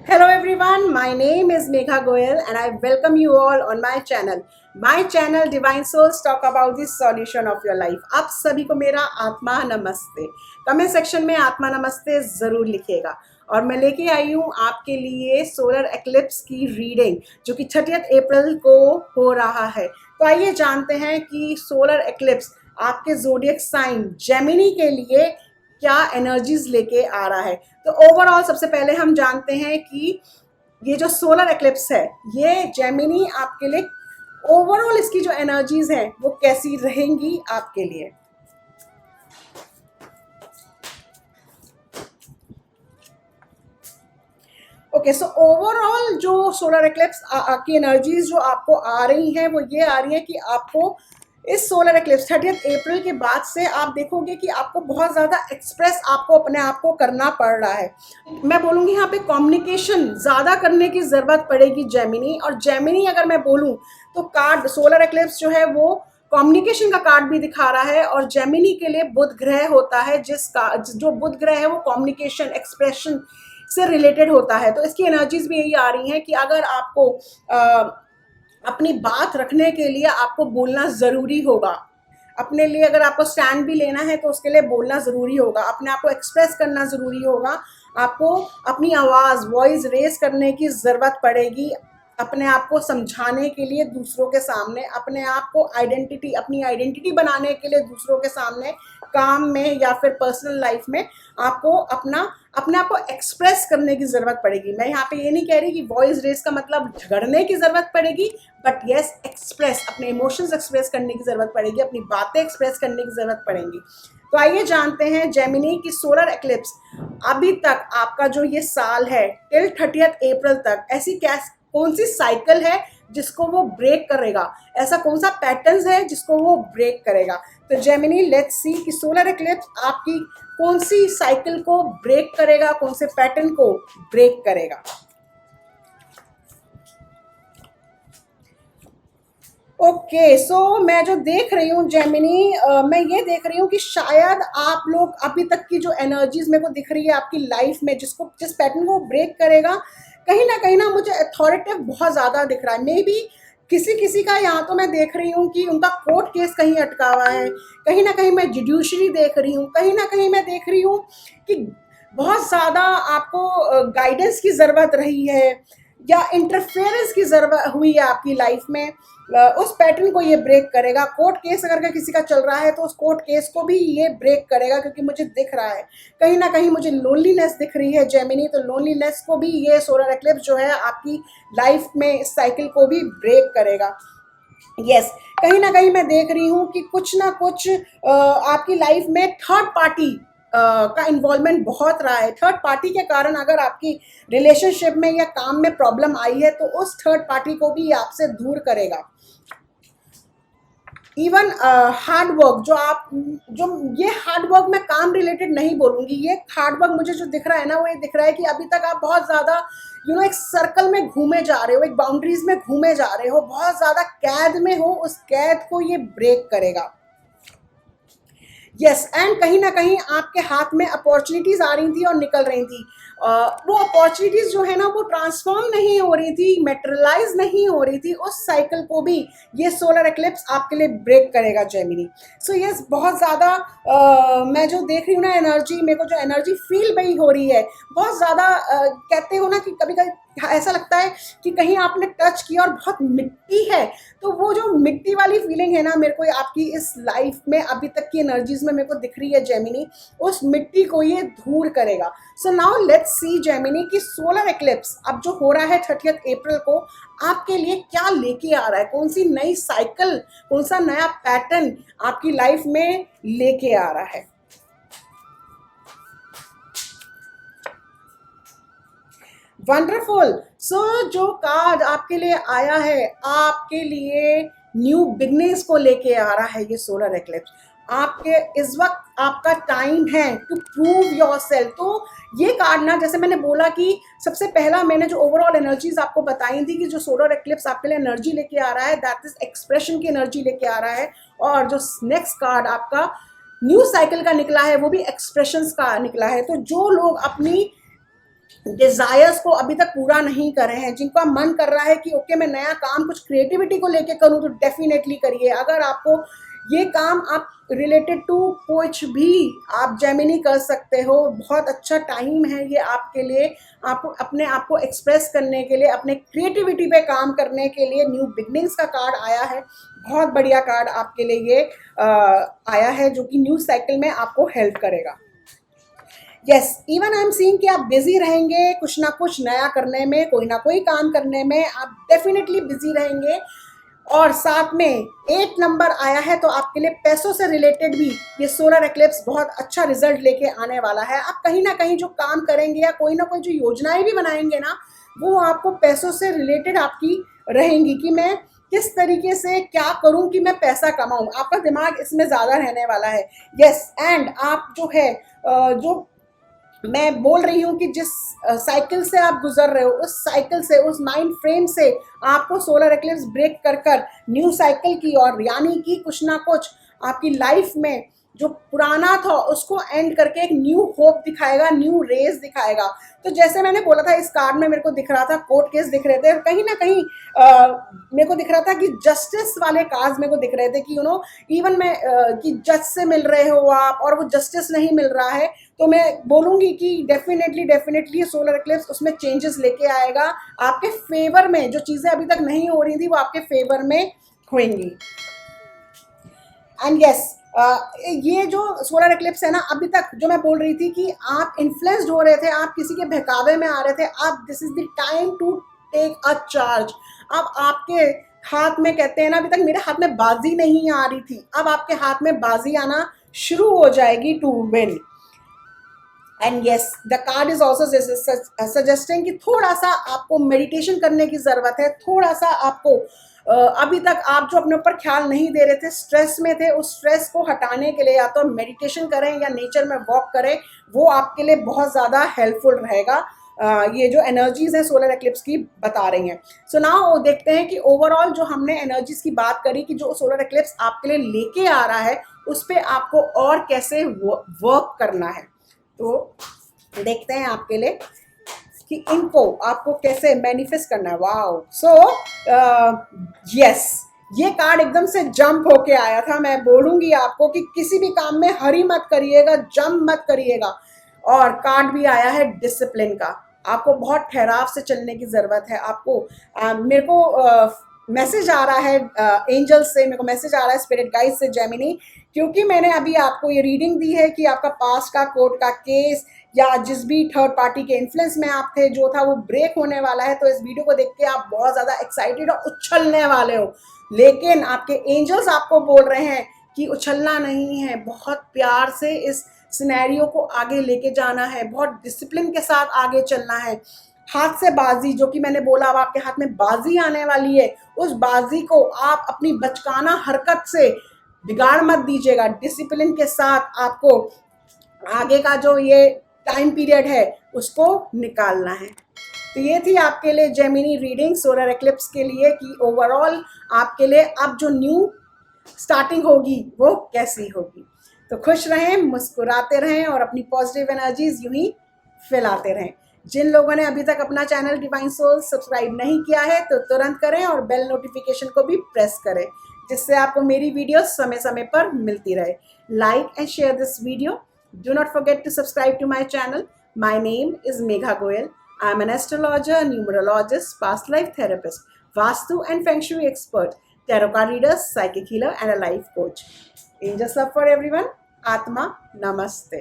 Hello everyone, my name is Megha Goyal and I welcome you all on my channel. My channel Divine Souls talk about the solution of your life. आप सभी को मेरा आत्मा नमस्ते। Comment section में आत्मा नमस्ते ज़रूर लिखिएगा। और मैं लेके आई हूँ आपके लिए सोलर एक्लिप्स की रीडिंग जो कि 30 अप्रैल को हो रहा है। तो आइए जानते हैं कि सोलर एक्लिप्स आपके ज़ोडिएक साइन जेमिनी के लिए क्या एनर्जीज लेके आ रहा है। तो ओवरऑल सबसे पहले हम जानते हैं कि ये जो सोलर एक्लिप्स है ये जेमिनी आपके लिए ओवरऑल इसकी जो एनर्जीज हैं वो कैसी रहेंगी आपके लिए। ओके, सो ओवरऑल जो सोलर एक्लिप्स की एनर्जीज जो आपको आ रही हैं वो ये आ रही है कि आपको इस सोलर एक्लिप्स 30 अप्रैल के बाद से आप देखोगे कि आपको बहुत ज़्यादा एक्सप्रेस आपको अपने आप को करना पड़ रहा है। मैं बोलूँगी यहाँ पे कम्युनिकेशन ज़्यादा करने की ज़रूरत पड़ेगी जेमिनी। और जेमिनी अगर मैं बोलूँ तो कार्ड सोलर एक्लिप्स जो है वो कम्युनिकेशन का कार्ड भी दिखा रहा है। और जेमिनी के लिए बुध ग्रह होता है जिसका जो बुध ग्रह है वो कम्युनिकेशन एक्सप्रेशन से रिलेटेड होता है। तो इसकी एनर्जीज भी यही आ रही हैं कि अगर आपको अपनी बात रखने के लिए आपको बोलना ज़रूरी होगा। अपने लिए अगर आपको स्टैंड भी लेना है तो उसके लिए बोलना ज़रूरी होगा। अपने आप को एक्सप्रेस करना ज़रूरी होगा। आपको अपनी आवाज़ वॉइस रेस करने की ज़रूरत पड़ेगी। अपने आप को समझाने के लिए दूसरों के सामने, अपने आप को अपनी आइडेंटिटी बनाने के लिए दूसरों के सामने, काम में या फिर पर्सनल लाइफ में आपको अपने आप को एक्सप्रेस करने की ज़रूरत पड़ेगी। मैं यहाँ पे ये नहीं कह रही कि वॉइस रेस का मतलब झगड़ने की ज़रूरत पड़ेगी, बट येस एक्सप्रेस, अपने इमोशंस एक्सप्रेस करने की ज़रूरत पड़ेगी, अपनी बातें एक्सप्रेस करने की ज़रूरत पड़ेगी। तो आइए जानते हैं जेमिनी की सोलर एक्लिप्स अभी तक आपका जो ये साल है टिल 30 अप्रैल तक ऐसी कौन सी साइकिल है जिसको वो ब्रेक करेगा, ऐसा कौन सा पैटर्न्स है जिसको वो ब्रेक करेगा। तो जेमिनी लेट्स सी कि सोलर एक्लिप्स आपकी कौन सी साइकिल को ब्रेक करेगा, कौन से पैटर्न को ब्रेक करेगा। ओके, सो मैं जो देख रही हूँ जेमिनी, मैं ये देख रही हूँ कि शायद आप लोग अभी तक की जो एनर्जीज मेरे को दिख रही है आपकी लाइफ में जिस पैटर्न को ब्रेक करेगा, कहीं ना मुझे अथॉरिटेटिव बहुत ज़्यादा दिख रहा है। मे बी किसी किसी का यहाँ तो मैं देख रही हूँ कि उनका कोर्ट केस कहीं अटका हुआ है, कहीं ना कहीं मैं जुडिशरी देख रही हूँ, कहीं ना कहीं मैं देख रही हूँ कि बहुत ज़्यादा आपको गाइडेंस की ज़रूरत रही है या इंटरफेरेंस की ज़रूरत हुई है आपकी लाइफ में। उस पैटर्न को ये ब्रेक करेगा। कोर्ट केस अगर का किसी का चल रहा है तो उस कोर्ट केस को भी ये ब्रेक करेगा, क्योंकि मुझे दिख रहा है कहीं ना कहीं मुझे लोनलीनेस दिख रही है जेमिनी। तो लोनलीनेस को भी ये सोलर एक्लिप्स जो है आपकी लाइफ में इस साइकिल को भी ब्रेक करेगा। यस, कहीं ना कहीं मैं देख रही हूँ कि कुछ ना कुछ आपकी लाइफ में थर्ड पार्टी का इन्वॉल्वमेंट बहुत रहा है। थर्ड पार्टी के कारण अगर आपकी रिलेशनशिप में या काम में प्रॉब्लम आई है तो उस थर्ड पार्टी को भी आपसे दूर करेगा। इवन हार्ड वर्क जो ये हार्ड वर्क मैं काम रिलेटेड नहीं बोलूँगी, ये हार्ड वर्क मुझे जो दिख रहा है ना वो ये दिख रहा है कि अभी तक आप बहुत ज़्यादा एक सर्कल में घूमे जा रहे हो, एक बाउंड्रीज में घूमे जा रहे हो, बहुत ज़्यादा कैद में हो। उस कैद को ये ब्रेक करेगा। यस, एंड कहीं ना कहीं आपके हाथ में अपॉर्चुनिटीज आ रही थी और निकल रही थी। वो अपॉर्चुनिटीज जो है ना वो ट्रांसफॉर्म नहीं हो रही थी, मेटेरियलाइज नहीं हो रही थी। उस साइकिल को भी ये सोलर एक्लिप्स आपके लिए ब्रेक करेगा जेमिनी। सो यस, बहुत ज़्यादा मैं जो देख रही हूँ ना एनर्जी, मेरे को जो एनर्जी फील भी हो रही है बहुत ज़्यादा। कहते हो ना कि कभी कभी ऐसा लगता है कि कहीं आपने टच किया और बहुत मिट्टी है, तो वो जो मिट्टी वाली फीलिंग है ना मेरे को आपकी इस लाइफ में अभी तक की एनर्जीज में मेरे को दिख रही है जेमिनी, उस मिट्टी को ये दूर करेगा। So now let's see Gemini की सोलर एक्लिप्स अब जो हो रहा है 30 अप्रैल को आपके लिए क्या लेके आ रहा है, कौन सी नई साइकिल, कौन सा नया पैटर्न आपकी लाइफ में लेके आ रहा है। वंडरफुल। सो जो कार्ड आपके लिए आया है आपके लिए न्यू बिगनिंग्स को लेके आ रहा है ये सोलर एक्लिप्स। आपके इस वक्त आपका टाइम है टू प्रूव योरसेल्फ। तो ये कार्ड ना, जैसे मैंने बोला कि सबसे पहला मैंने जो ओवरऑल एनर्जीज आपको बताई थी कि जो सोलर एक्लिप्स आपके लिए एनर्जी लेके आ रहा है दैट इज एक्सप्रेशन की एनर्जी लेके आ रहा है। और जो नेक्स्ट कार्ड आपका न्यू साइकिल का निकला है वो भी एक्सप्रेशंस का निकला है। तो जो लोग अपनी डिजायर्स को अभी तक पूरा नहीं करे हैं, जिनका मन कर रहा है कि ओके मैं नया काम कुछ क्रिएटिविटी को लेके करूं, तो डेफिनेटली करिए। अगर आपको ये काम आप रिलेटेड टू कुछ भी आप जेमिनी कर सकते हो, बहुत अच्छा टाइम है ये आपके लिए, आपको अपने आप को एक्सप्रेस करने के लिए, अपने क्रिएटिविटी पे काम करने के लिए। न्यू बिगनिंग्स का कार्ड आया है, बहुत बढ़िया कार्ड आपके लिए ये आया है, जो कि न्यू साइकिल में आपको हेल्प करेगा। Yes, even I am seeing कि आप बिजी रहेंगे कुछ ना कुछ नया करने में, कोई ना कोई काम करने में आप डेफिनेटली बिजी रहेंगे। और साथ में 8 नंबर आया है, तो आपके लिए पैसों से रिलेटेड भी ये सोलर एक्लिप्स बहुत अच्छा रिजल्ट लेके आने वाला है। आप कहीं ना कहीं जो काम करेंगे या कोई ना कोई जो योजनाएं भी बनाएंगे ना, वो आपको पैसों से रिलेटेड आपकी रहेंगी कि मैं किस तरीके से क्या करूं कि मैं पैसा कमाऊं। आपका दिमाग इसमें ज़्यादा रहने वाला है। यस, एंड आप जो है जो मैं बोल रही हूँ कि जिस साइकिल से आप गुजर रहे हो, उस साइकिल से, उस माइंड फ्रेम से आपको सोलर एक्लिप्स ब्रेक कर कर न्यू साइकिल की ओर, यानी कि कुछ ना कुछ आपकी लाइफ में जो पुराना था उसको एंड करके एक न्यू होप दिखाएगा, न्यू रेस दिखाएगा। तो जैसे मैंने बोला था, इस कार्ड में मेरे को दिख रहा था कोर्ट केस दिख रहे थे, और कहीं ना कहीं मेरे को दिख रहा था कि जस्टिस वाले कार्ड्स मेरे को दिख रहे थे कि इवन मैं कि जज से मिल रहे हो आप और वो जस्टिस नहीं मिल रहा है, तो मैं बोलूँगी कि डेफिनेटली सोलर एक्लिप्स उसमें चेंजेस लेके आएगा आपके फेवर में। जो चीज़ें अभी तक नहीं हो रही थी वो आपके फेवर में होंगी। एंड यस, ये जो सोलर एक्लिप्स है ना, अभी तक जो मैं बोल रही थी कि आप इन्फ्लुएंस्ड हो रहे थे, आप किसी के बहकावे में आ रहे थे, आप this is the time to take a charge. अब आपके हाथ में, कहते हैं ना, अभी तक मेरे हाथ में बाजी नहीं आ रही थी, अब आपके हाथ में बाजी आना शुरू हो जाएगी to win. And yes, the card is also suggesting कि थोड़ा सा आपको मेडिटेशन करने की ज़रूरत है, थोड़ा सा आपको अभी तक आप जो अपने ऊपर ख्याल नहीं दे रहे थे, स्ट्रेस में थे, उस स्ट्रेस को हटाने के लिए या तो मेडिटेशन करें या नेचर में वॉक करें, वो आपके लिए बहुत ज़्यादा हेल्पफुल रहेगा। ये जो एनर्जीज हैं सोलर एक्लिप्स की बता रही हैं। सो नाउ देखते हैं कि ओवरऑल जो हमने एनर्जीज की बात करी कि जो सोलर एक्लिप्स आपके लिए लेके आ रहा है, उस पर आपको और कैसे वर्क करना है। तो देखते हैं आपके लिए कि इनको आपको कैसे मैनिफेस्ट करना है। वाओ, सो यस, ये कार्ड एकदम से जंप होके आया था। मैं बोलूंगी आपको कि किसी भी काम में हरी मत करिएगा, जंप मत करिएगा। और कार्ड भी आया है डिसिप्लिन का, आपको बहुत ठहराव से चलने की ज़रूरत है। आपको मेरे को मैसेज आ रहा है एंजल से, मेरे को मैसेज आ रहा है स्पिरिट गाइड से, जेमिनी, क्योंकि मैंने अभी आपको ये रीडिंग दी है कि आपका पास्ट का कोर्ट का केस या जिस भी थर्ड पार्टी के इन्फ्लुएंस में आप थे जो था वो ब्रेक होने वाला है। तो इस वीडियो को देख के आप बहुत ज़्यादा एक्साइटेड और उछलने वाले हो, लेकिन आपके एंजल्स आपको बोल रहे हैं कि उछलना नहीं है, बहुत प्यार से इस सिनेरियो को आगे लेके जाना है, बहुत डिसिप्लिन के साथ आगे चलना है। हाथ से बाजी, जो कि मैंने बोला, अब आपके हाथ में बाजी आने वाली है, उस बाजी को आप अपनी बचकाना हरकत से बिगाड़ मत दीजिएगा। डिसिप्लिन के साथ आपको आगे का जो ये टाइम पीरियड है उसको निकालना है। तो ये थी आपके लिए जेमिनी रीडिंग सोलर एक्लिप्स के लिए कि ओवरऑल आपके लिए अब जो न्यू स्टार्टिंग होगी वो कैसी होगी। तो खुश रहें, मुस्कुराते रहें और अपनी पॉजिटिव एनर्जीज यूं ही फैलाते रहें। जिन लोगों ने अभी तक अपना चैनल डिवाइन सोल सब्सक्राइब नहीं किया है तो तुरंत करें और बेल नोटिफिकेशन को भी प्रेस करें, जिससे आपको मेरी वीडियो समय समय पर मिलती रहे। Like and share this video. Do not forget to subscribe to my channel. My name is Megha Goyal. I am an astrologer, numerologist, past life therapist, Vastu and Feng Shui expert, tarot card reader, psychic healer and a life coach. Angels love for everyone. Atma Namaste.